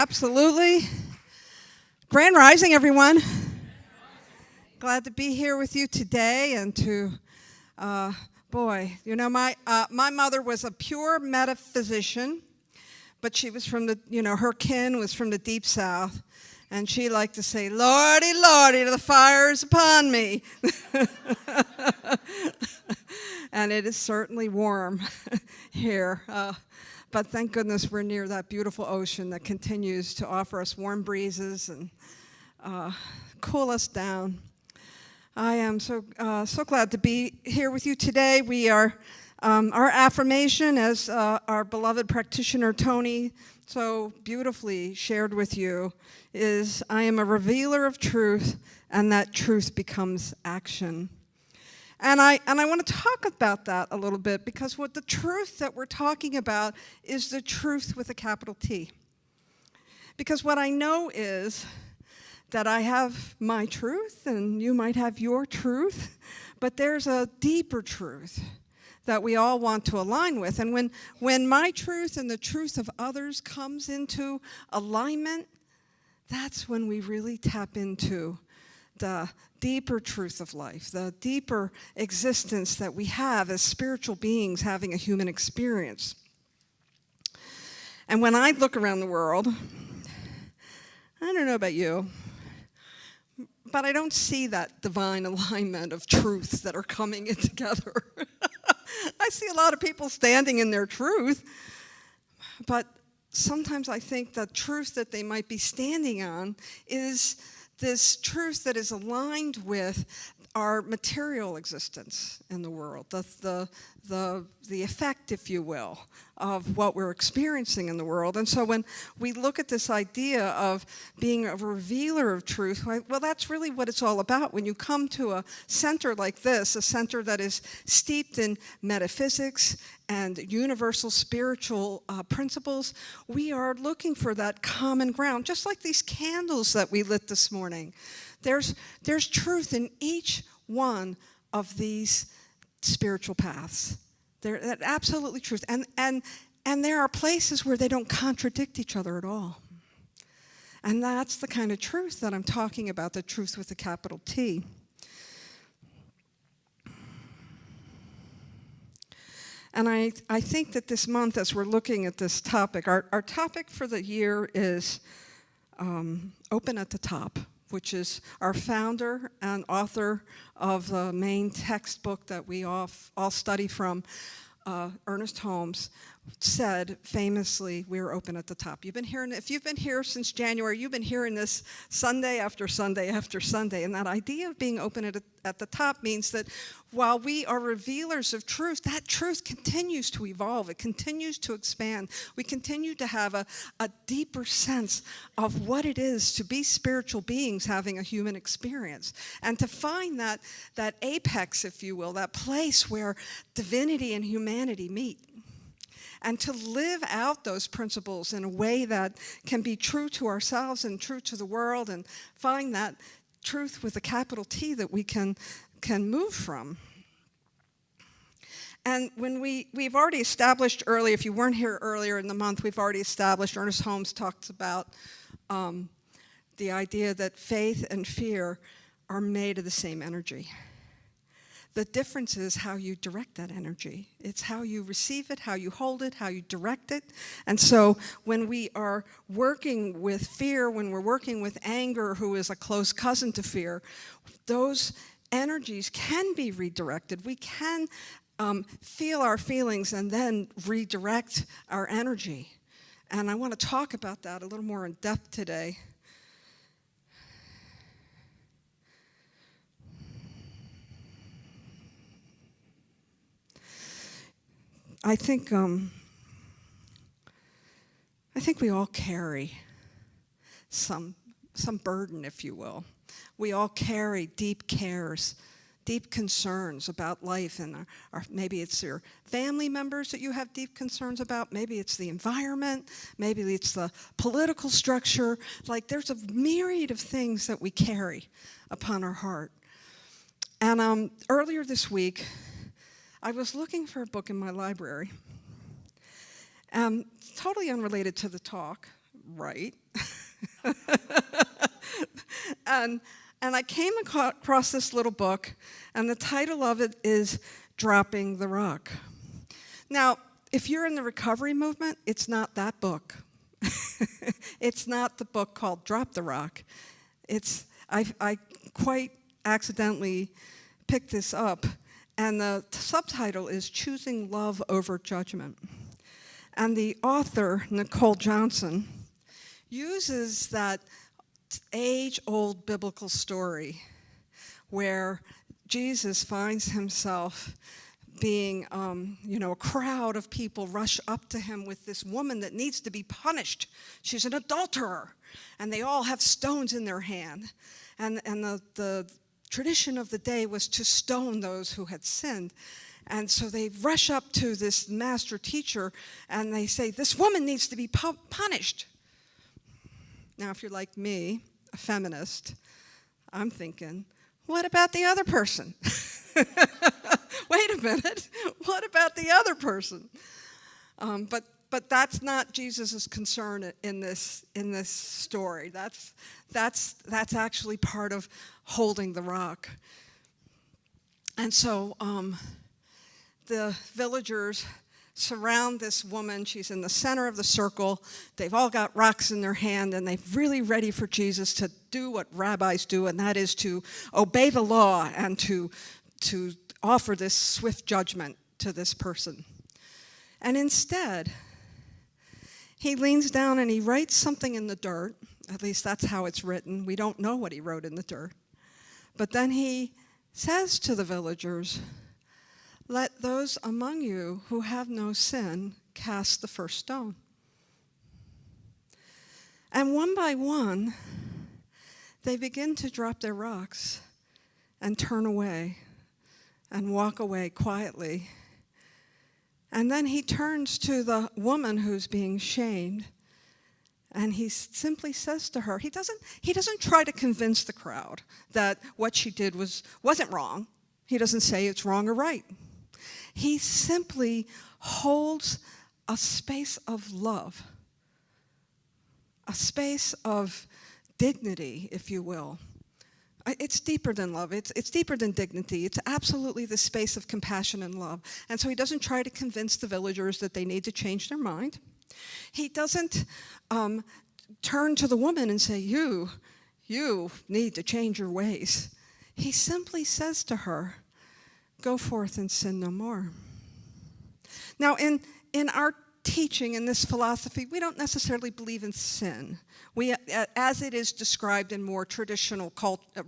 Absolutely. Grand Rising, everyone. Glad to be here with you today and to, my mother was a pure metaphysician, but she was from her kin was from the deep south. And she liked to say, "Lordy, Lordy, the fire is upon me." And it is certainly warm here. But thank goodness we're near that beautiful ocean that continues to offer us warm breezes and cool us down. I am so glad to be here with you today. We are, our affirmation, as our beloved practitioner Tony so beautifully shared with you, is I am a revealer of truth, and that truth becomes action. And I want to talk about that a little bit, because what the truth that we're talking about is the truth with a capital T. Because what I know is that I have my truth, and you might have your truth, but there's a deeper truth that we all want to align with. And when my truth and the truth of others comes into alignment, that's when we really tap into the deeper truth of life, the deeper existence that we have as spiritual beings having a human experience. And when I look around the world, I don't know about you, but I don't see that divine alignment of truths that are coming in together. I see a lot of people standing in their truth, but sometimes I think the truth that they might be standing on is this truth that is aligned with our material existence in the world, the effect, if you will, of what we're experiencing in the world. And so when we look at this idea of being a revealer of truth, well, that's really what it's all about. When you come to a center like this, a center that is steeped in metaphysics and universal spiritual principles, we are looking for that common ground, just like these candles that we lit this morning. There's truth in each one of these spiritual paths. They're absolutely truth. And there are places where they don't contradict each other at all. And that's the kind of truth that I'm talking about, the truth with a capital T. And I think that this month, as we're looking at this topic, our topic for the year is Open at the Top, which is our founder and author of the main textbook that we all study from, Ernest Holmes, said famously, "We're open at the top." You've been hearing, if you've been here since January, you've been hearing this Sunday after Sunday after Sunday. And that idea of being open at the top means that while we are revealers of truth, that truth continues to evolve. It continues to expand. We continue to have a deeper sense of what it is to be spiritual beings having a human experience. And to find that apex, if you will, that place where divinity and humanity meet. And to live out those principles in a way that can be true to ourselves and true to the world, and find that truth with a capital T that we can move from. And when we've already established earlier, if you weren't here earlier in the month, we've already established, Ernest Holmes talks about the idea that faith and fear are made of the same energy. The difference is how you direct that energy. It's how you receive it, how you hold it, how you direct it. And so when we are working with fear, when we're working with anger, who is a close cousin to fear, those energies can be redirected. We can feel our feelings and then redirect our energy. And I want to talk about that a little more in depth today. I think we all carry some burden, if you will. We all carry deep cares, deep concerns about life, and maybe it's your family members that you have deep concerns about. Maybe it's the environment. Maybe it's the political structure. Like, there's a myriad of things that we carry upon our heart. And earlier this week, I was looking for a book in my library, totally unrelated to the talk, right? and I came across this little book, and the title of it is Dropping the Rock. Now, if you're in the recovery movement, it's not that book. It's not the book called Drop the Rock. I quite accidentally picked this up, and the subtitle is Choosing Love Over Judgment. And the author, Nicole Johnson, uses that age-old biblical story where Jesus finds himself being, a crowd of people rush up to him with this woman that needs to be punished. She's an adulterer, and they all have stones in their hand. And the tradition of the day was to stone those who had sinned. And so they rush up to this master teacher, and they say, this woman needs to be punished. Now, if you're like me, a feminist, I'm thinking, what about the other person? Wait a minute, what about the other person? But that's not Jesus' concern in this story. That's actually part of holding the rock. And so the villagers surround this woman. She's in the center of the circle. They've all got rocks in their hand, and they're really ready for Jesus to do what rabbis do, and that is to obey the law and to offer this swift judgment to this person. And instead, he leans down and he writes something in the dirt. At least that's how it's written. We don't know what he wrote in the dirt. But then he says to the villagers, let those among you who have no sin cast the first stone. And one by one, they begin to drop their rocks and turn away and walk away quietly. And then he turns to the woman who's being shamed, and he simply says to her, he doesn't try to convince the crowd that what she did wasn't wrong. He doesn't say it's wrong or right. He simply holds a space of love, a space of dignity, if you will. It's deeper than love. It's deeper than dignity. It's absolutely the space of compassion and love. And so he doesn't try to convince the villagers that they need to change their mind. He doesn't turn to the woman and say, you need to change your ways. He simply says to her, go forth and sin no more. Now, in our teaching, in this philosophy, we don't necessarily believe in sin. We, as it is described in more traditional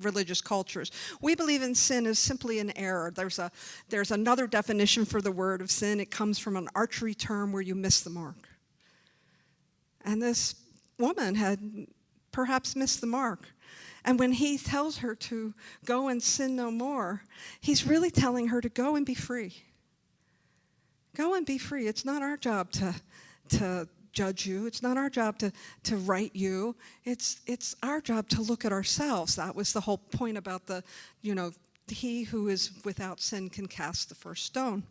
religious cultures, we believe in sin as simply an error. There's another definition for the word of sin. It comes from an archery term where you miss the mark. And this woman had perhaps missed the mark. And when he tells her to go and sin no more, he's really telling her to go and be free. Go and be free. It's not our job to judge you. It's not our job to right you. It's our job to look at ourselves. That was the whole point about he who is without sin can cast the first stone.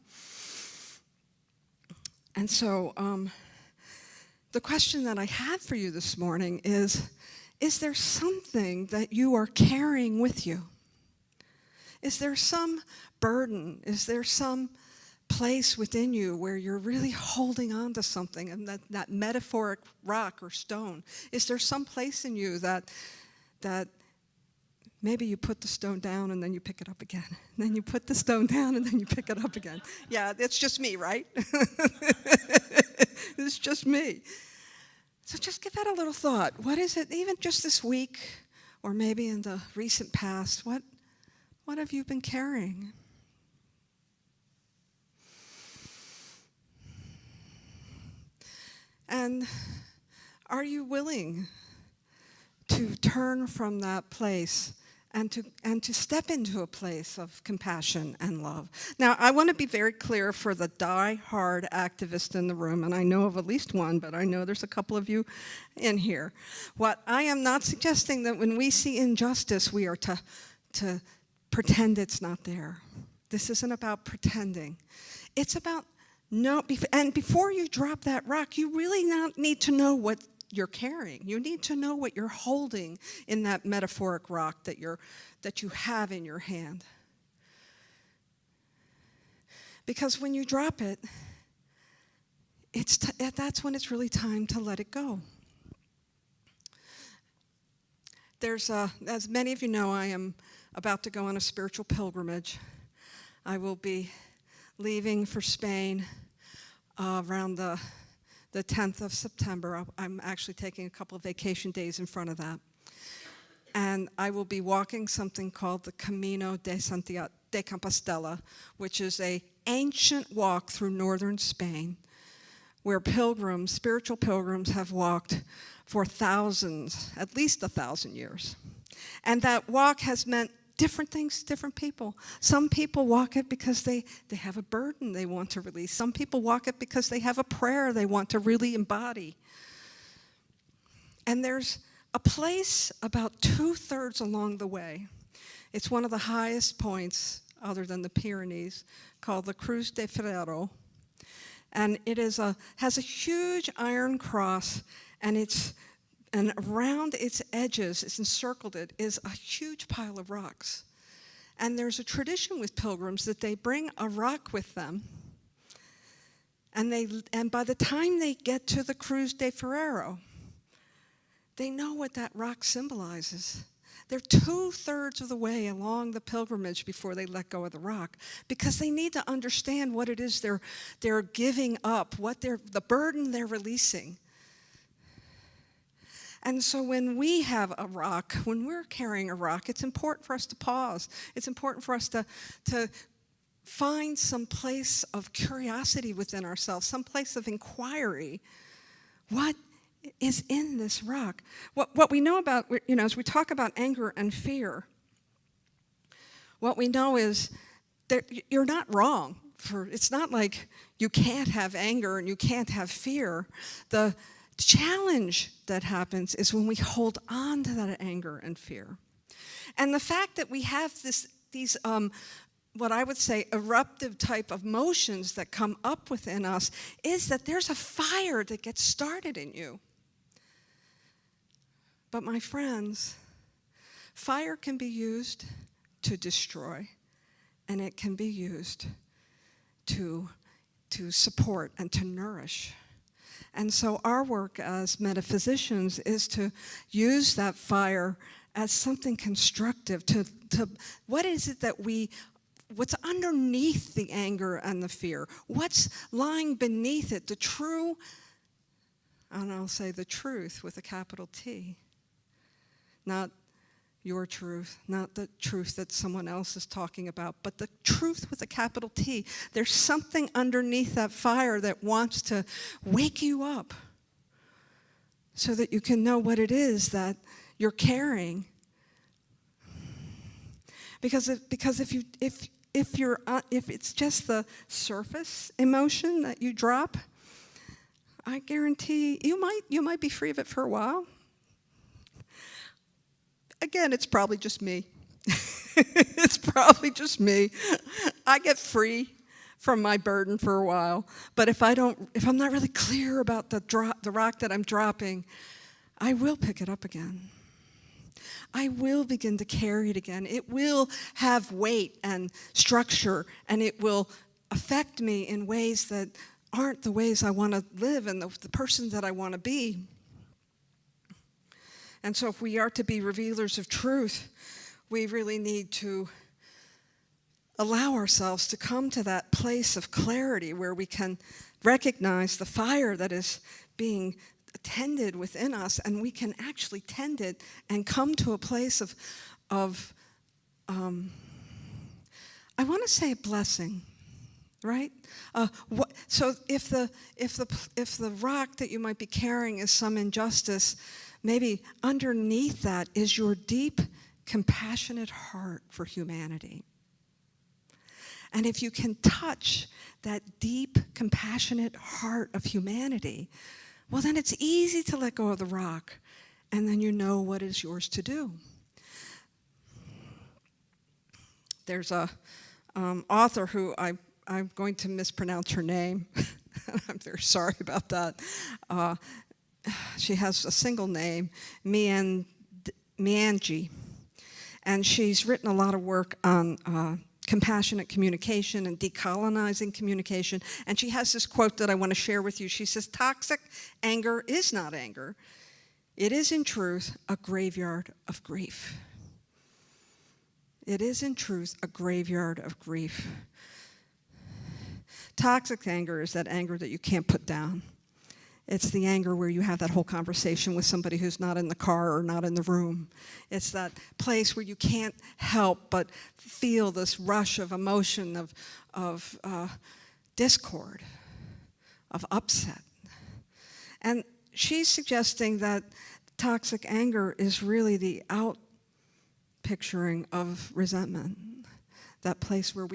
And so the question that I had for you this morning is there something that you are carrying with you? Is there some burden? Is there some place within you where you're really holding on to something, and that metaphoric rock or stone? Is there some place in you that maybe you put the stone down and then you pick it up again? And then you put the stone down and then you pick it up again. Yeah, it's just me, right? It's just me. So just give that a little thought. What is it, even just this week, or maybe in the recent past, what have you been carrying? And are you willing to turn from that place and to step into a place of compassion and love? Now, I want to be very clear for the die-hard activist in the room, and I know of at least one, but I know there's a couple of you in here. What I am not suggesting that when we see injustice, we are to pretend it's not there. This isn't about pretending. It's about and before you drop that rock, you really need to know what you're carrying. You need to know what you're holding in that metaphoric rock that you have in your hand. Because when you drop it, that's when it's really time to let it go. As many of you know, I am about to go on a spiritual pilgrimage. I will be leaving for Spain around the 10th of September. I'm actually taking a couple of vacation days in front of that. And I will be walking something called the Camino de Santiago de Compostela, which is an ancient walk through northern Spain, where spiritual pilgrims have walked for thousands, at least 1,000 years. And that walk has meant different things to different people. Some people walk it because they have a burden they want to release. Some people walk it because they have a prayer they want to really embody. And there's a place about 2/3 along the way. It's one of the highest points, other than the Pyrenees, called the Cruz de Ferrero. And it has a huge iron cross, and around its edges, it's encircled it, is a huge pile of rocks. And there's a tradition with pilgrims that they bring a rock with them, and by the time they get to the Cruz de Ferrero, they know what that rock symbolizes. They're 2/3 of the way along the pilgrimage before they let go of the rock, because they need to understand what it is they're giving up, the burden they're releasing. And so when we have a rock, when we're carrying a rock, it's important for us to pause. It's important for us to find some place of curiosity within ourselves, some place of inquiry. What is in this rock? What we know about, as we talk about anger and fear, what we know is that you're not wrong. It's not like you can't have anger and you can't have fear. The challenge that happens is when we hold on to that anger and fear. And the fact that we have these what I would say eruptive type of motions that come up within us is that there's a fire that gets started in you. But my friends, fire can be used to destroy, and it can be used to support and to nourish. And so our work as metaphysicians is to use that fire as something constructive, what is it what's underneath the anger and the fear? What's lying beneath it? And I'll say the truth with a capital T. Not your truth, not the truth that someone else is talking about, but the truth with a capital T. There's something underneath that fire that wants to wake you up so that you can know what it is that you're carrying. Because if it's just the surface emotion that you drop, I guarantee you might be free of it for a while. Again, it's probably just me. It's probably just me. I get free from my burden for a while, but if I'm not really clear about the rock that I'm dropping, I will pick it up again. I will begin to carry it again. It will have weight and structure, and it will affect me in ways that aren't the ways I want to live and the person that I want to be. And so if we are to be revealers of truth, we really need to allow ourselves to come to that place of clarity where we can recognize the fire that is being tended within us, and we can actually tend it and come to a place of I want to say blessing, right? So if the rock that you might be carrying is some injustice, maybe underneath that is your deep, compassionate heart for humanity. And if you can touch that deep, compassionate heart of humanity, well, then it's easy to let go of the rock, and then you know what is yours to do. There's a author who I'm going to mispronounce her name. I'm very sorry about that. she has a single name, Mianji. And she's written a lot of work on compassionate communication and decolonizing communication. And she has this quote that I want to share with you. She says, "Toxic anger is not anger. It is in truth a graveyard of grief." It is in truth a graveyard of grief. Toxic anger is that anger that you can't put down. It's the anger where you have that whole conversation with somebody who's not in the car or not in the room. It's that place where you can't help but feel this rush of emotion, of discord, of upset. And she's suggesting that toxic anger is really the out-picturing of resentment. That place where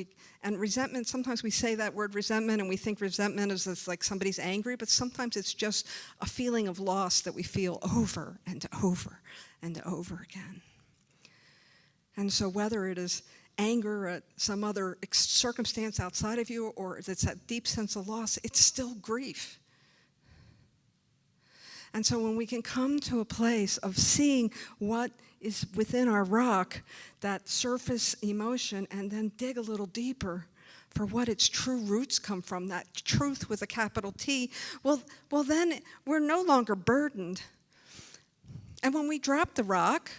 and resentment, sometimes we say that word resentment and we think resentment is this, like somebody's angry, but sometimes it's just a feeling of loss that we feel over and over and over again. And so whether it is anger at some other circumstance outside of you or it's that deep sense of loss, it's still grief. And so when we can come to a place of seeing what is within our rock, that surface emotion, and then dig a little deeper for what its true roots come from, that truth with a capital T, well then we're no longer burdened. And when we drop the rock,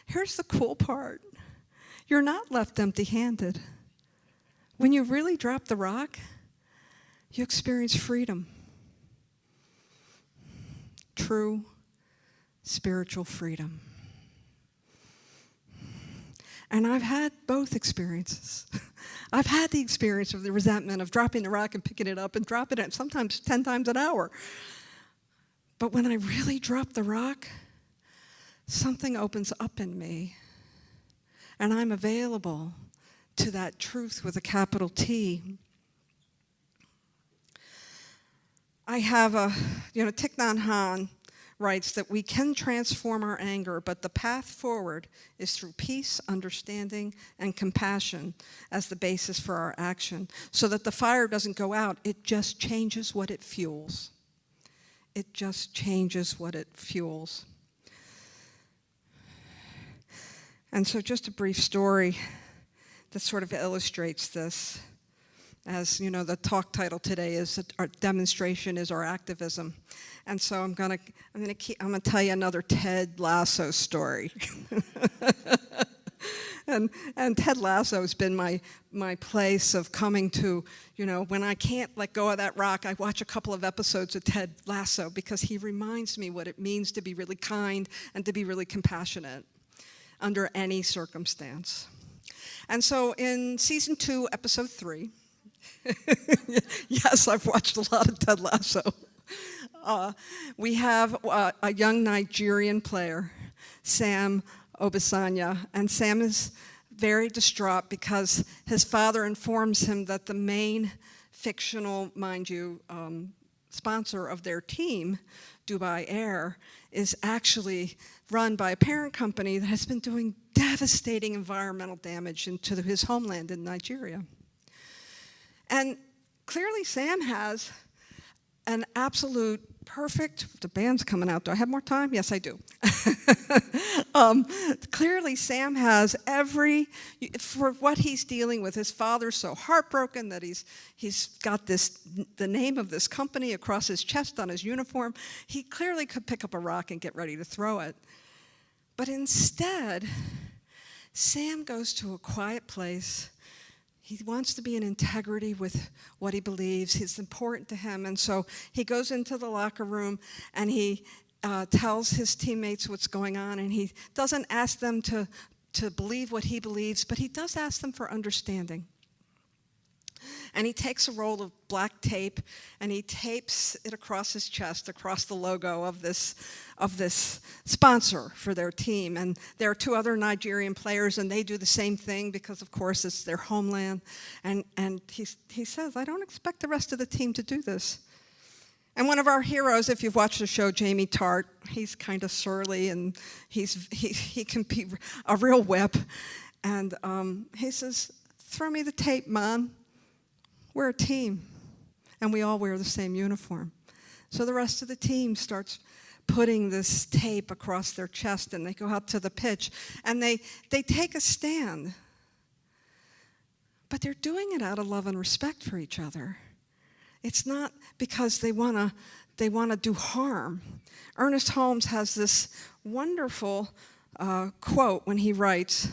here's the cool part. You're not left empty-handed. When you really drop the rock, you experience freedom. True spiritual freedom. And I've had both experiences. I've had the experience of the resentment of dropping the rock and picking it up and dropping it sometimes 10 times an hour. But when I really drop the rock, something opens up in me. And I'm available to that truth with a capital T. I have Thich Nhat Hanh writes that we can transform our anger, but the path forward is through peace, understanding, and compassion as the basis for our action, so that the fire doesn't go out, it just changes what it fuels. It just changes what it fuels. And so just a brief story that sort of illustrates this. As you know, the talk title today is our demonstration is our activism. And so I'm gonna tell you another Ted Lasso story. and Ted Lasso has been my place of coming to, when I can't let go of that rock, I watch a couple of episodes of Ted Lasso because he reminds me what it means to be really kind and to be really compassionate under any circumstance. And so in season 2, episode 3, yes, I've watched a lot of Ted Lasso. We have a young Nigerian player, Sam Obisanya, and Sam is very distraught because his father informs him that the main fictional, mind you, sponsor of their team, Dubai Air, is actually run by a parent company that has been doing devastating environmental damage into his homeland in Nigeria. And clearly Sam has an absolute perfect, the band's coming out. Do I have more time? Yes, I do. Clearly Sam has for what he's dealing with. His father's so heartbroken that he's got the name of this company across his chest on his uniform. He clearly could pick up a rock and get ready to throw it. But instead, Sam goes to a quiet place. He wants to be in integrity with what he believes. It's important to him. And so he goes into the locker room and he tells his teammates what's going on. And he doesn't ask them to believe what he believes, but he does ask them for understanding. And he takes a roll of black tape and he tapes it across his chest, across the logo of this sponsor for their team. And there are 2 other Nigerian players and they do the same thing because of course it's their homeland. And he says, I don't expect the rest of the team to do this. And one of our heroes, if you've watched the show, Jamie Tart, he's kind of surly and he can be a real whip. And he says, throw me the tape, Mom. We're a team, and we all wear the same uniform. So the rest of the team starts putting this tape across their chest, and they go out to the pitch, and they take a stand. But they're doing it out of love and respect for each other. It's not because they want to do harm. Ernest Holmes has this wonderful quote when he writes,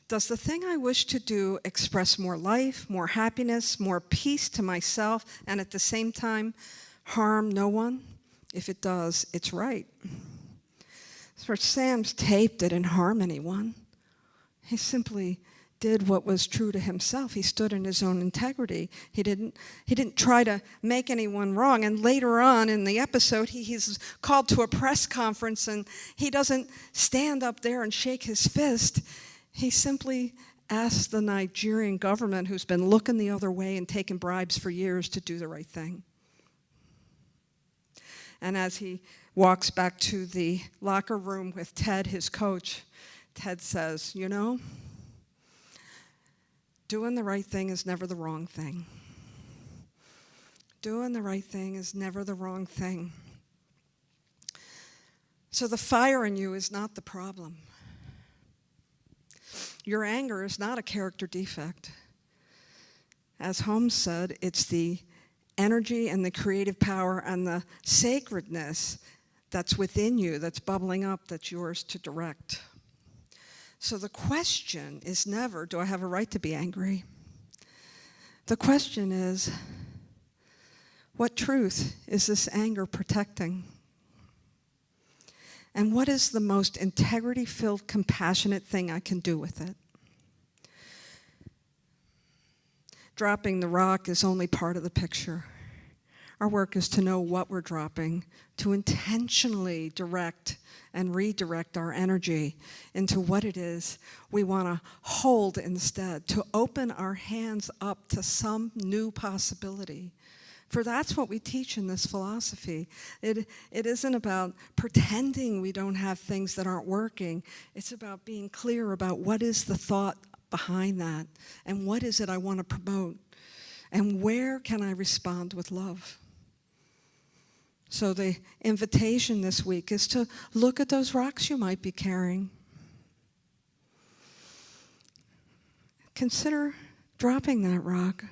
"Does the thing I wish to do express more life, more happiness, more peace to myself, and at the same time harm no one? If it does, it's right." For Sam's tape didn't harm anyone. He simply did what was true to himself. He stood in his own integrity. He didn't try to make anyone wrong. And later on in the episode, he's called to a press conference, and he doesn't stand up there and shake his fist. He simply asked the Nigerian government, who's been looking the other way and taking bribes for years, to do the right thing. And as he walks back to the locker room with Ted, his coach, Ted says, "You know, doing the right thing is never the wrong thing. Doing the right thing is never the wrong thing." So the fire in you is not the problem. Your anger is not a character defect. As Holmes said, it's the energy and the creative power and the sacredness that's within you, that's bubbling up, that's yours to direct. So the question is never, do I have a right to be angry? The question is, what truth is this anger protecting? And what is the most integrity-filled, compassionate thing I can do with it? Dropping the rock is only part of the picture. Our work is to know what we're dropping, to intentionally direct and redirect our energy into what it is we want to hold instead, to open our hands up to some new possibility. For that's what we teach in this philosophy. It isn't about pretending we don't have things that aren't working. It's about being clear about what is the thought behind that, and what is it I want to promote, and where can I respond with love. So the invitation this week is to look at those rocks you might be carrying. Consider dropping that rock.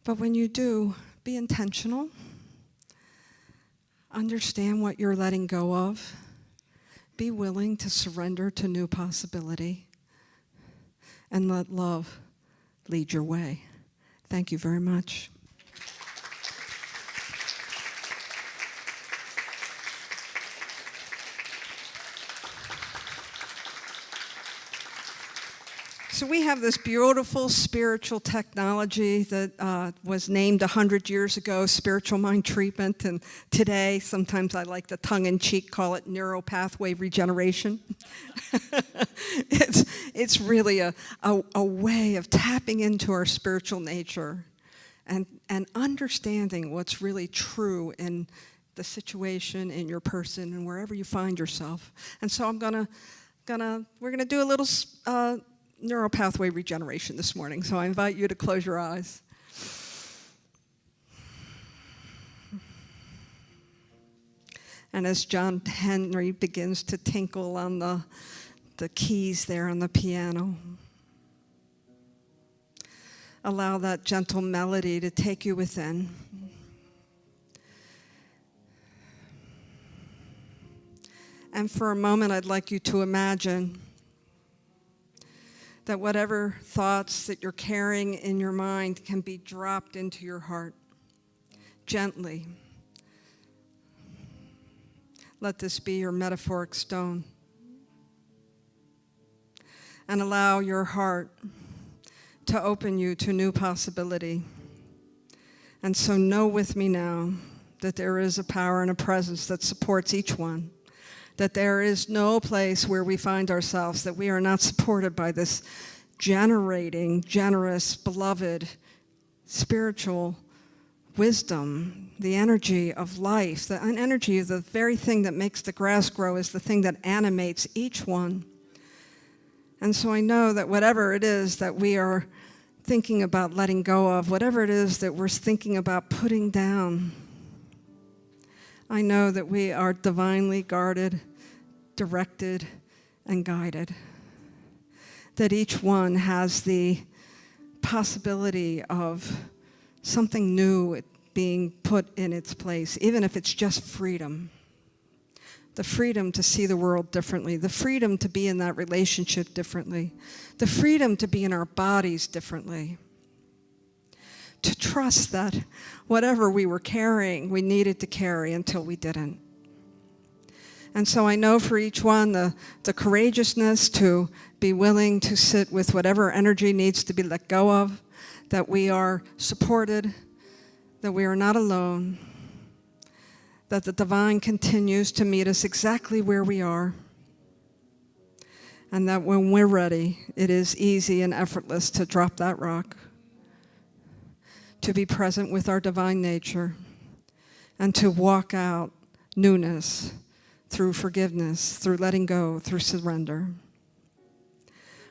But when you do, be intentional. Understand what you're letting go of. Be willing to surrender to new possibility. And let love lead your way. Thank you very much. So we have this beautiful spiritual technology that was named 100 years ago, spiritual mind treatment, and today, sometimes I like to tongue-in-cheek call it neuropathway regeneration. It's really a way of tapping into our spiritual nature and understanding what's really true in the situation, in your person, and wherever you find yourself. And so we're gonna do a little neuropathway regeneration this morning, so I invite you to close your eyes. And as John Henry begins to tinkle on the keys there on the piano, allow that gentle melody to take you within. And for a moment, I'd like you to imagine that whatever thoughts that you're carrying in your mind can be dropped into your heart gently. Let this be your metaphoric stone. And allow your heart to open you to new possibility. And so know with me now that there is a power and a presence that supports each one. That there is no place where we find ourselves that we are not supported by this generating, generous, beloved, spiritual wisdom, the energy of life. The energy is the very thing that makes the grass grow, is the thing that animates each one. And so I know that whatever it is that we are thinking about letting go of, whatever it is that we're thinking about putting down. I know that we are divinely guarded, directed, and guided. That each one has the possibility of something new being put in its place, even if it's just freedom. The freedom to see the world differently, the freedom to be in that relationship differently, the freedom to be in our bodies differently, to trust that whatever we were carrying, we needed to carry until we didn't. And so I know for each one the courageousness to be willing to sit with whatever energy needs to be let go of, that we are supported, that we are not alone, that the divine continues to meet us exactly where we are, and that when we're ready, it is easy and effortless to drop that rock, to be present with our divine nature, and to walk out newness through forgiveness, through letting go, through surrender.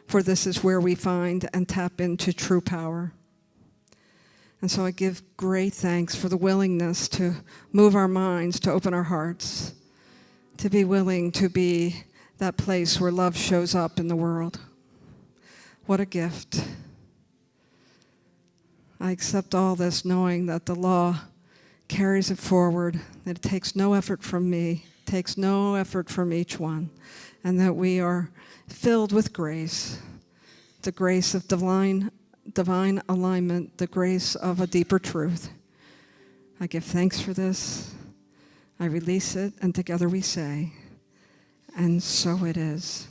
For this is where we find and tap into true power. And so I give great thanks for the willingness to move our minds, to open our hearts, to be willing to be that place where love shows up in the world. What a gift. I accept all this knowing that the law carries it forward, that it takes no effort from me, takes no effort from each one, and that we are filled with grace, the grace of divine alignment, the grace of a deeper truth. I give thanks for this. I release it, and together we say, and so it is.